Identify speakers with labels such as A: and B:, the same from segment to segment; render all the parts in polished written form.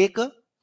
A: 1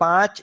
A: 5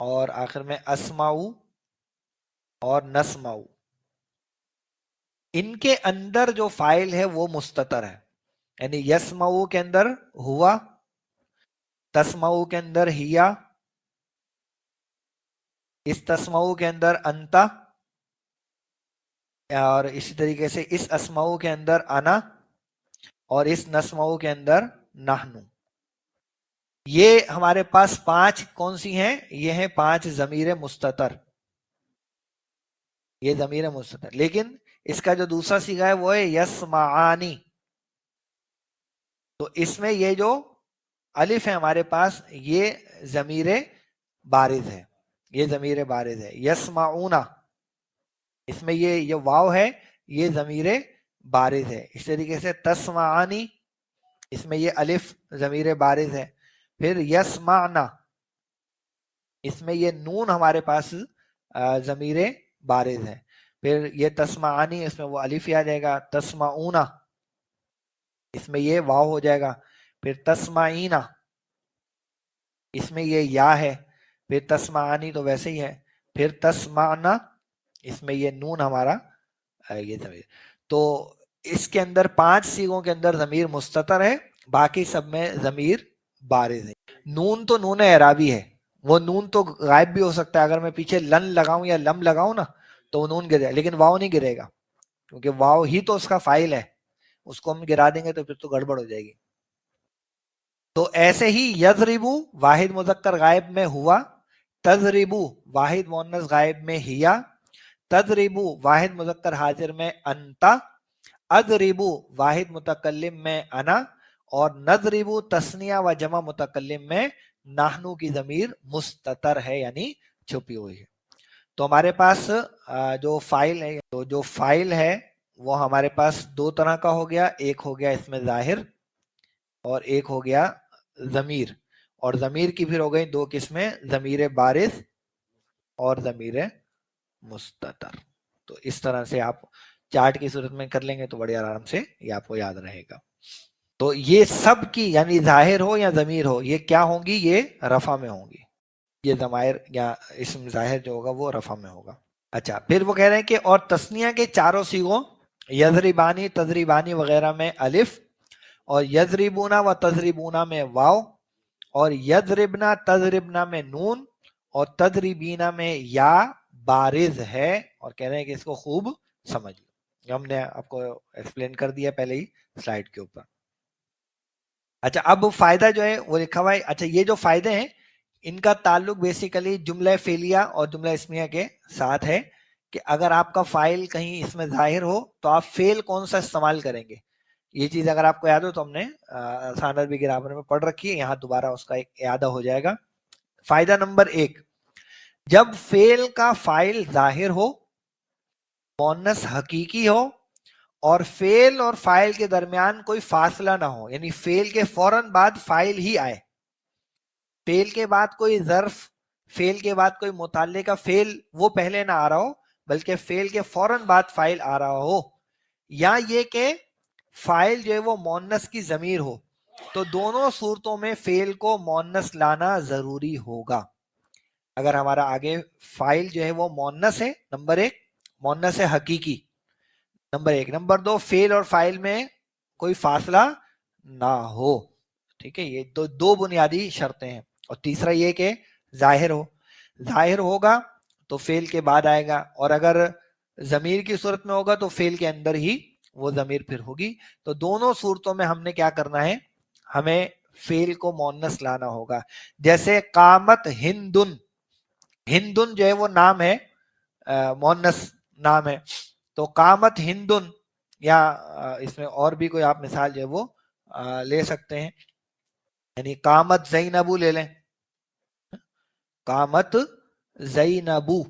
A: اور آخر میں اسماؤ اور نسماؤ. ان کے اندر جو فائل ہے وہ مستتر ہے، یعنی یسماؤ کے اندر ہوا، تسماؤ کے اندر ہیا، اس تسماؤ کے اندر انتا، اور اسی طریقے سے اس اسماؤ کے اندر انا، اور اس نسماؤ کے اندر نحنو. یہ ہمارے پاس 5 کون سی ہیں؟ یہ ہیں 5 ضمیر مستتر. یہ ضمیر مستتر، لیکن اس کا جو دوسرا صیغہ ہے وہ ہے یسمعانی. تو اس میں یہ جو الف ہے ہمارے پاس، یہ ضمیر بارز ہے، یہ ضمیر بارز ہے. یسمعونا، اس میں یہ واو ہے، یہ ضمیر بارز ہے. اس طریقے سے تسمعانی، اس میں یہ الف ضمیر بارز ہے. پھر یسمعنا، اس میں یہ نون ہمارے پاس ضمیر بارز ہے. پھر یہ تسمعانی، اس میں وہ الف آ جائے گا. تسمعونا، اس میں یہ واو ہو جائے گا. پھر تسمعینا، اس میں یہ یا ہے. پھر تسمعانی تو ویسے ہی ہے. پھر تسمعنا، اس میں یہ نون ہمارا یہ ضمیر. تو اس کے اندر 5 صیغوں کے اندر ضمیر مستتر ہے، باقی سب میں ضمیر بارز ہے. نون تو نون اعرابی ہے، وہ نون تو غائب بھی ہو سکتا ہے. اگر میں پیچھے لن لگاؤں یا لم لگاؤں نا تو وہ نون گرے گا، لیکن واو نہیں گرے گا، کیونکہ واو ہی تو اس کا فائل ہے. اس کو ہم گرا دیں گے تو پھر تو گڑبڑ ہو جائے گی. تو ایسے ہی یضربو واحد مذکر غائب میں ہوا، تضربو واحد مؤنث غائب میں ہیا، تضربو واحد مذکر حاضر میں انتا، اضربو واحد متکلم میں انا، اور نضربو تثنیہ و جمع متکلم میں نحنو کی ضمیر مستتر ہے، یعنی چھپی ہوئی ہے. تو ہمارے پاس جو فائل ہے وہ ہمارے پاس 2 طرح کا ہو گیا. ایک ہو گیا اس میں ظاہر، اور ایک ہو گیا ضمیر. اور ضمیر کی پھر ہو گئی 2 قسمیں، ضمیر بارز اور ضمیر مستتر. تو اس طرح سے آپ چارٹ کی صورت میں کر لیں گے تو بڑے آرام سے یہ آپ کو یاد رہے گا. تو یہ سب کی، یعنی ظاہر ہو یا ضمیر ہو، یہ کیا ہوں گی؟ یہ رفع میں ہوں گی. یہ ضمائر یا اسم ظاہر جو ہوگا وہ رفع میں ہوگا. اچھا، پھر وہ کہہ رہے ہیں کہ اور تثنیہ کے 4 صیغوں یضربانی، تضربانی وغیرہ میں الف، اور یضربونا و تضربونا میں واو، اور یضربنا تضربنا میں نون، اور تضربینا میں یا بارز ہے. اور کہہ رہے ہیں کہ اس کو خوب سمجھ لو، ہم نے آپ کو ایکسپلین کر دیا پہلے ہی سلائیڈ کے اوپر. اچھا، اب فائدہ جو ہے وہ لکھا ہوا ہے. اچھا، یہ جو فائدے ہیں ان کا تعلق بیسیکلی جملہ فعلیہ اور جملہ اسمیہ کے ساتھ ہے، کہ اگر آپ کا فائل کہیں اس میں ظاہر ہو تو آپ فعل کون سا استعمال کریں گے. یہ چیز اگر آپ کو یاد ہو تو ہم نے آسان عربی گرامر میں پڑھ رکھی ہے، یہاں دوبارہ اس کا ایک اعادہ ہو جائے گا. فائدہ نمبر 1، جب فعل کا فائل ظاہر ہو، مؤنث حقیقی ہو، اور فعل اور فائل کے درمیان کوئی فاصلہ نہ ہو، یعنی فعل کے فوراً بعد فائل ہی آئے، فعل کے بعد کوئی ظرف، فعل کے بعد کوئی متعلقہ فعل وہ پہلے نہ آ رہا ہو، بلکہ فعل کے فوراً بعد فائل آ رہا ہو، یا یہ کہ فائل جو ہے وہ مؤنث کی ضمیر ہو، تو دونوں صورتوں میں فعل کو مؤنث لانا ضروری ہوگا. اگر ہمارا آگے فائل جو ہے وہ مؤنث ہے، نمبر 1 مؤنث ہے حقیقی، نمبر 1، نمبر 2 فعل اور فائل میں کوئی فاصلہ نہ ہو. ٹھیک ہے، یہ تو 2 بنیادی شرطیں ہیں. اور تیسرا یہ کہ ظاہر ہو، ظاہر ہوگا تو فعل کے بعد آئے گا، اور اگر ضمیر کی صورت میں ہوگا تو فعل کے اندر ہی وہ ضمیر پھر ہوگی. تو دونوں صورتوں میں ہم نے کیا کرنا ہے؟ ہمیں فعل کو مؤنث لانا ہوگا. جیسے قامت ہندن، ہندن جو ہے وہ نام ہے، مؤنث نام ہے، تو قامت ہندن، یا اس میں اور بھی کوئی آپ مثال جو ہے وہ لے سکتے ہیں، یعنی قامت زینبو لے لیں، قامت زینبو،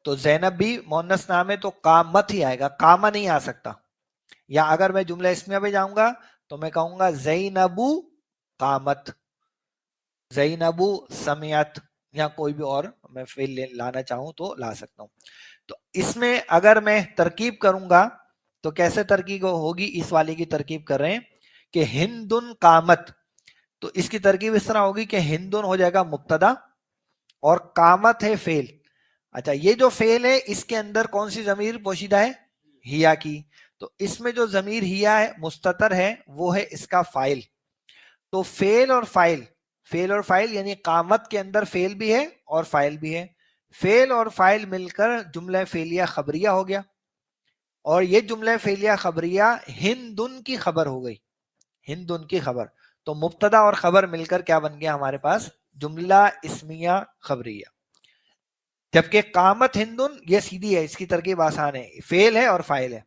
A: تو زینب بھی مؤنث نام ہے تو قامت ہی آئے گا، قامہ نہیں آ سکتا. یا اگر میں جملہ اسمیہ پہ جاؤں گا تو میں کہوں گا زینبو قامت، زینبو سمیت، یا کوئی بھی اور میں فعل لانا چاہوں تو لا سکتا ہوں. تو اس میں اگر میں ترکیب کروں گا تو کیسے ترکیب ہوگی؟ اس والی کی ترکیب کر رہے ہیں کہ ہندن قامت، تو اس کی ترکیب اس طرح ہوگی کہ ہندن ہو جائے گا مبتدا، اور قامت ہے فعل. اچھا یہ جو فعل ہے اس کے اندر کون سی ضمیر پوشیدہ ہے؟ ہیا کی. تو اس میں جو ضمیر ہیا ہے مستتر ہے وہ ہے اس کا فاعل. تو فعل اور فاعل یعنی قامت کے اندر فعل بھی ہے اور فاعل بھی ہے. فعل اور فاعل مل کر جملہ فعلیہ خبریہ ہو گیا. اور یہ جملہ فعلیہ خبریہ ہندن کی خبر ہو گئی. ہندن کی خبر. تو مبتدا اور خبر مل کر کیا بن گیا ہمارے پاس؟ جملہ اسمیہ خبریہ. جبکہ قامت ہندن یہ سیدھی ہے, اس کی ترکیب آسان ہے, فعل ہے اور فاعل ہے.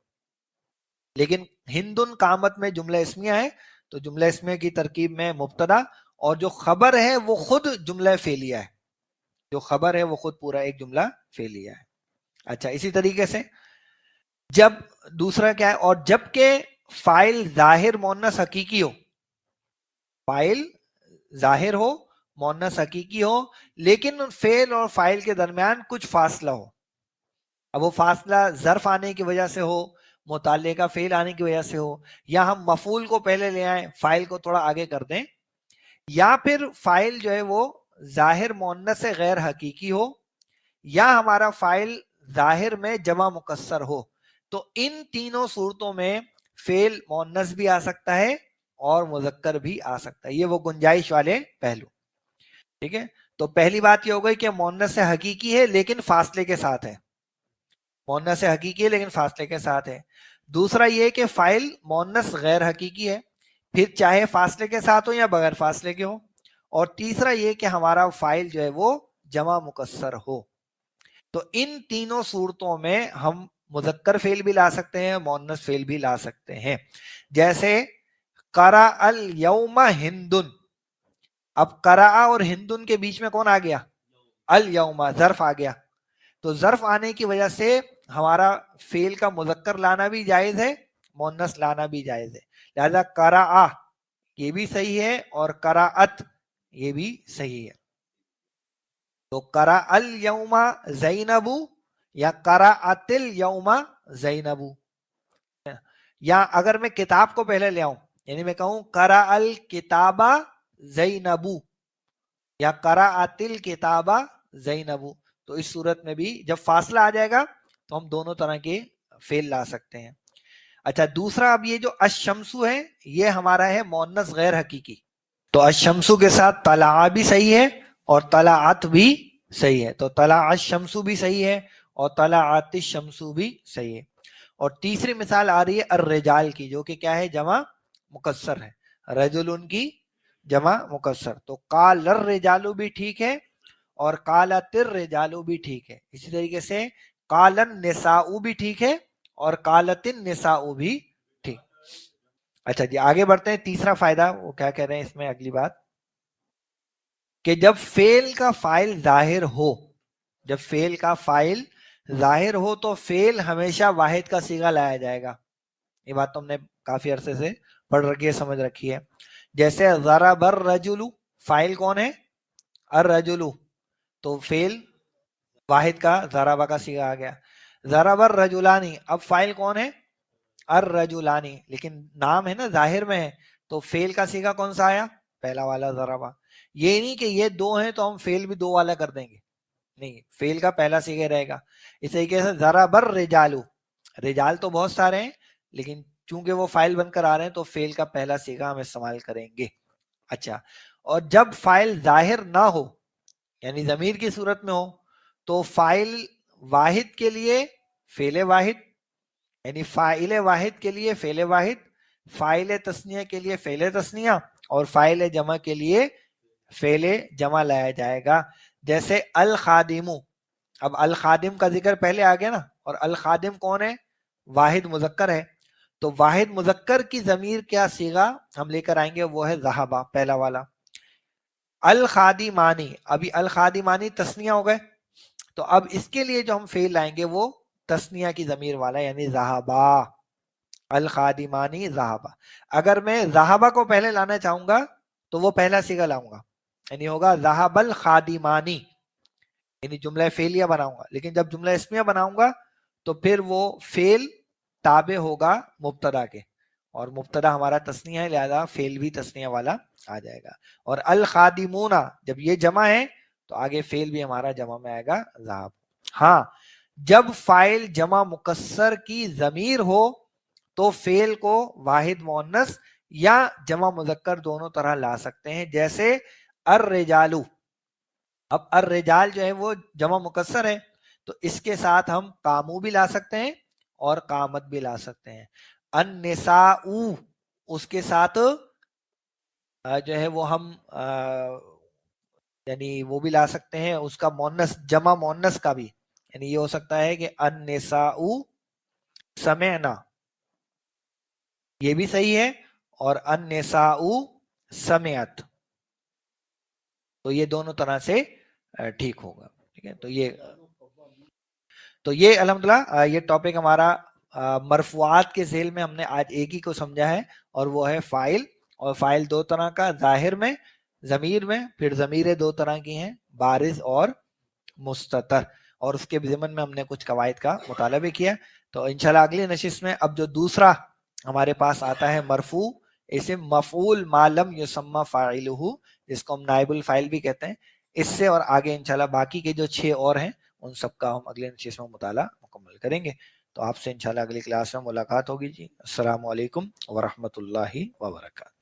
A: لیکن ہندن قامت میں جملہ اسمیہ ہے, تو جملہ اسمیہ کی ترکیب میں مبتدا اور جو خبر ہے وہ خود جملہ فعلیہ ہے. جو خبر ہے وہ خود پورا ایک جملہ فعلیہ ہے. اچھا اسی طریقے سے جب دوسرا کیا ہے, اور جب کہ فاعل ظاہر مؤنث حقیقی ہو, فاعل ظاہر ہو مؤنث حقیقی ہو لیکن فعل اور فاعل کے درمیان کچھ فاصلہ ہو. اب وہ فاصلہ ظرف آنے کی وجہ سے ہو, متعلقہ فعل آنے کی وجہ سے ہو, یا ہم مفعول کو پہلے لے آئیں فاعل کو تھوڑا آگے کر دیں, یا پھر فاعل جو ہے وہ ظاہر مؤنث سے غیر حقیقی ہو, یا ہمارا فاعل ظاہر میں جمع مکسر ہو. تو ان تینوں صورتوں میں فعل مؤنث بھی آ سکتا ہے اور مذکر بھی آ سکتا ہے. یہ وہ گنجائش والے پہلو. ٹھیک ہے, تو پہلی بات یہ ہو گئی کہ مؤنث سے حقیقی ہے لیکن فاصلے کے ساتھ ہے. مؤنث سے حقیقی ہے لیکن فاصلے کے ساتھ ہے. دوسرا یہ کہ فاعل مؤنث غیر حقیقی ہے, پھر چاہے فاصلے کے ساتھ ہو یا بغیر فاصلے کے ہو. اور تیسرا یہ کہ ہمارا فاعل جو ہے وہ جمع مکسر ہو. تو ان تینوں صورتوں میں ہم مذکر فعل بھی لا سکتے ہیں, مؤنث فعل بھی لا سکتے ہیں. جیسے قرأ الیوم ہندن. اب قرأ اور ہندن کے بیچ میں کون آ گیا؟ الیوم, ظرف آ گیا. تو ظرف آنے کی وجہ سے ہمارا فعل کا مذکر لانا بھی جائز ہے, مؤنث لانا بھی جائز ہے. لہذا قرأ یہ بھی صحیح ہے اور قرأت یہ بھی صحیح ہے. تو قرأ الیوم زینب یا قرأت الیوم زینب. یا اگر میں کتاب کو پہلے لے آؤں, یعنی میں کہوں قرأ الکتاب زینب یا قرأت الکتاب زینب, تو اس صورت میں بھی جب فاصلہ آ جائے گا تو ہم دونوں طرح کے فعل لا سکتے ہیں. اچھا دوسرا, اب یہ جو الشمسو ہے یہ ہمارا ہے مؤنث غیر حقیقی. تو الشمسو کے ساتھ طلع بھی صحیح ہے اور طلعت بھی صحیح ہے. تو طلع الشمسو بھی صحیح ہے اور طلعت الشمسو بھی صحیح ہے. اور تیسری مثال آ رہی ہے الرجال کی, جو کہ کیا ہے؟ جمع مکسر ہے. رجلن کی جمع مکسر. تو قال الرجال بھی ٹھیک ہے اور قالت الرجال بھی ٹھیک ہے. اسی طریقے سے قال النساء بھی ٹھیک ہے اور قالت النساء بھی ٹھیک. اچھا جی آگے بڑھتے ہیں. تیسرا فائدہ وہ کیا کہہ رہے ہیں اس میں, اگلی بات کہ جب فعل کا فاعل ظاہر ہو, جب فعل کا فاعل ظاہر ہو تو فعل ہمیشہ واحد کا صیغہ لایا جائے گا. یہ بات تو ہم نے کافی عرصے سے پڑھ رکھی ہے, سمجھ رکھی ہے. جیسے ضرب الرجل, فاعل کون ہے؟ الرجل, تو فعل واحد کا ضربہ کا صیغہ آ گیا. ضرب الرجلانی, اب فاعل کون ہے؟ الرجلانی, لیکن نام ہے نا ظاہر میں ہے, تو فعل کا صیغہ کون سا آیا؟ پہلا والا ضربہ. یہ نہیں کہ یہ دو ہیں تو ہم فعل بھی دو والا کر دیں گے, نہیں, فعل کا پہلا صیغہ رہے گا. اس طریقے سے ضرب الرجال, رجال تو بہت سارے ہیں لیکن چونکہ وہ فاعل بن کر آ رہے ہیں تو فعل کا پہلا صیغہ ہم استعمال کریں گے. اچھا, اور جب فاعل ظاہر نہ ہو یعنی ضمیر کی صورت میں ہو تو فاعل واحد کے لیے فعل واحد, یعنی فاعل واحد کے لیے فعل واحد, فاعل تثنیہ کے لیے فعل تثنیہ اور فاعل جمع کے لیے فعل جمع لایا جائے گا. جیسے الخادم, اب الخادم کا ذکر پہلے آ گیا نا, اور الخادم کون ہے؟ واحد مذکر ہے. تو واحد مذکر کی ضمیر کیا صیغہ ہم لے کر آئیں گے؟ وہ ہے ذہبا, پہلا والا. الخادمانی, ابھی الخادمانی تثنیہ ہو گئے, تو اب اس کے لیے جو ہم فعل لائیں گے وہ تثنیہ کی ضمیر والا یعنی ذہبا. الخادمانی ذہبا. اگر میں ذہبا کو پہلے لانا چاہوں گا تو وہ پہلا صیغہ لاؤں گا, یعنی ہوگا ذہب الخادمانی, یعنی جملہ فعلیہ بناؤں گا. لیکن جب جملہ اسمیہ بناؤں گا تو پھر وہ فعل تابع ہوگا مبتدا کے, اور مبتدا ہمارا تثنیہ ہے لہذا فعل بھی تثنیہ والا آ جائے گا. اور الخادمون جب یہ جمع ہے تو آگے فعل بھی ہمارا جمع میں آئے گا ذهب. ہاں جب فاعل جمع مکسر کی ضمیر ہو تو فعل کو واحد مؤنث یا جمع مذکر دونوں طرح لا سکتے ہیں. جیسے الرجالو، اب الرجال جو ہے وہ جمع مکسر ہے تو اس کے ساتھ ہم قامو بھی لا سکتے ہیں اور قامت بھی لا سکتے ہیں. النساء اس کے ساتھ جو ہے وہ ہم یعنی وہ بھی لا سکتے ہیں اس کا مؤنث، جمع مؤنث کا بھی، یعنی یہ ہو سکتا ہے کہ النساء سمعنا، یہ بھی صحیح ہے، اور النساء سمعت، تو یہ دونوں طرح سے ٹھیک ہوگا. ٹھیک ہے، تو یہ الحمدللہ یہ ٹاپک ہمارا مرفوعات کے ذیل میں ہم نے آج ایک ہی کو سمجھا ہے، اور وہ ہے فاعل. اور فاعل دو طرح کا، ظاہر میں، ضمیر میں. پھر ضمیریں دو طرح کی ہیں، بارز اور مستتر، اور اس کے ضمن میں ہم نے کچھ قواعد کا مطالعہ بھی کیا. تو انشاءاللہ اگلی نشست میں اب جو دوسرا ہمارے پاس آتا ہے مرفوع اسم مفعول ما لم یسمى فاعلہ، جس کو ہم نائب الفاعل بھی کہتے ہیں، اس سے اور آگے انشاءاللہ باقی کے جو 6 اور ہیں ان سب کا ہم اگلے نشست میں مطالعہ مکمل کریں گے. تو آپ سے انشاءاللہ اگلی کلاس میں ملاقات ہوگی جی. السلام علیکم ورحمۃ اللہ وبرکاتہ.